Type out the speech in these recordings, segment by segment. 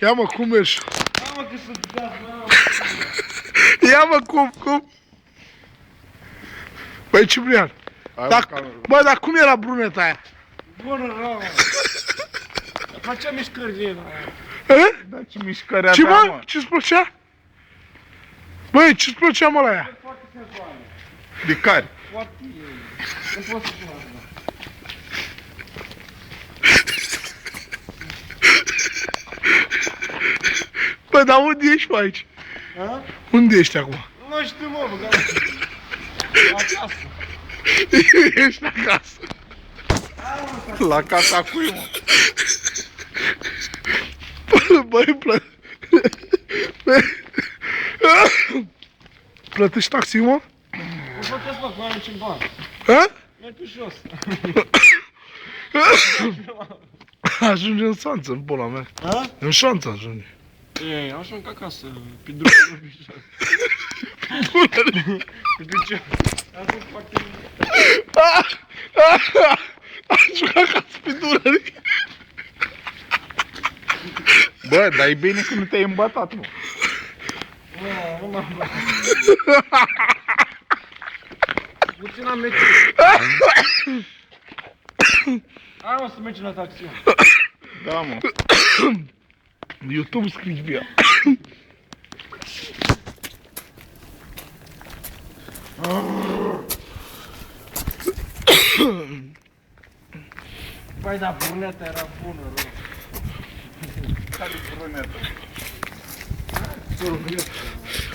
Ia mă, cum mergi? Ia mă că sunt gaz, mă. Ia mă, cum? Băi, Ciprian, bă, dar cum era bruneta aia? Bună, rău, mă. Făcea mișcări, mă. Da, ce mișcări avea, mă? Ce-ți plăcea? Băi, ce-ți plăcea, mă, la ea? Foarte sensuală. De care? Foarte... Nu pot să spun asta. Bă, dar unde ești, mă, aici? A? Unde ești acum? Nu știu, mă, bă, acasă. Ești acasă. La casa cui, mă? Băi, plătești taxi, mă? Nu plătesc, mă, că n-am niciun bani. Ha? Merg pe jos. Ajunge în șanță, în pula mea. A? În șanță ajunge. Ei, ajung acasă, pe drum, pe picior. Pe picior. Ajung foarte... Ajung acasă pe durări. Bă, dar e bine că nu te-ai îmbătat, mă. Nu m-am băgat. Puțin am meci. Hai, mă, să mergem la taxi. Da, mă. YouTube scrii pe ea. Băi, dar bruneta era bună, rău. Care brunetă?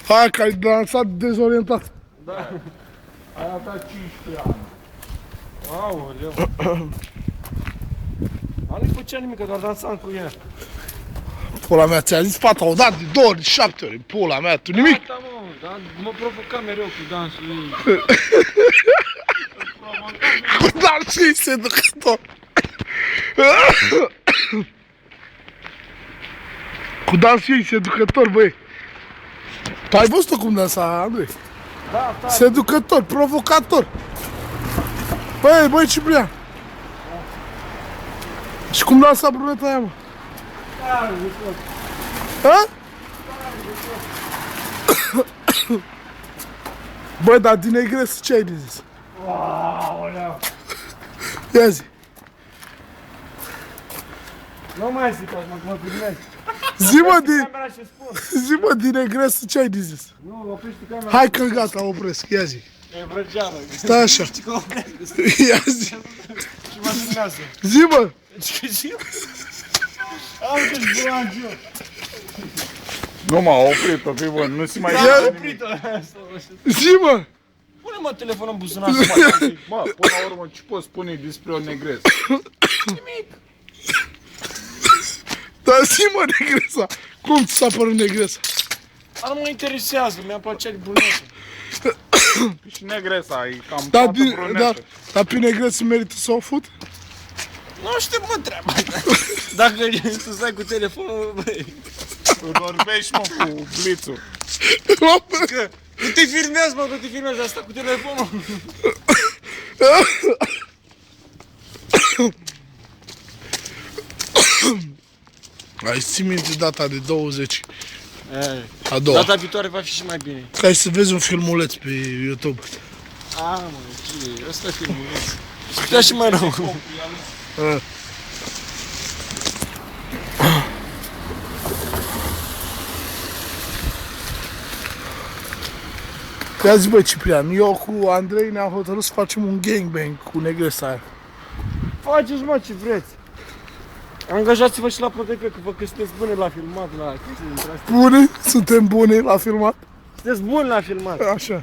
Hai că ai dansat dezorientat. Da. Ai avea 15 ani. Aoleu. Nu-i făcea nimic, doar dansam cu ea. Pula mea, ți-a zis fata o dată, de 2 ori, de 7 ori, pula mea, tu nimic? Da, mă, dar mă provoca mereu cu dansul ei. Cu dansul ei seducător. Cu dansul ei seducător, băi. Tu ai văzut-o cum dansa, Andrei? Da, da. Seducător, provocator. Băi, Ciprian. Și cum dansa bruneta aia, mă? Ha? Băi, dar din negres ce ai de zis? Aoleu. Ia zi. Nu mai zic așa, mă filmezi. Zi, mă, din negres ce ai de zis? Nu, oprește camera. Hai că gata, opresc, ia zi. E vrăgeană. Stai așa. Știi că opresc. Ia zi. Și mă filmează. Zi, mă. Am ce-și bulangiu. Nu m-a oprit-o, pe bun, nu se mai Da, zice am nimic. oprit-o. Zi, mă. Pune-mă telefonul în buzunar să mă. Bă, până la urmă, ce poți spune despre o negreză? Dar zi, mă, negresa. Cum ți s-a părut negresa? Dar nu mă interesează, mi-a plăcea de brunetă. Și negresa, e cam Dar, toată brunetă. dar pe negresă merită să o fut? Nu știu, mă, treaba ta. Dacă tu stai cu telefonul, băi. Vorbești, mă, cu blițul. Că nu te filmează, mă, nu te filmează, asta cu telefonul. Ai ții minte data de 20. A doua. Data viitoare va fi și mai bine. Hai să vezi un filmuleț pe YouTube. A, mă, ce, ăsta e filmuleț. Și putea și mai rău. Ia zi, băi, Ciprian, eu cu Andrei ne-am hotărât să facem un gangbang cu negresa aia. Faceți, mă, ce vreți. Angajați-vă și la Protecție, că vă că sunteți bune la filmat, la chestii dintre astea. Bune? Suntem buni la filmat? Sunteți buni la filmat. Așa.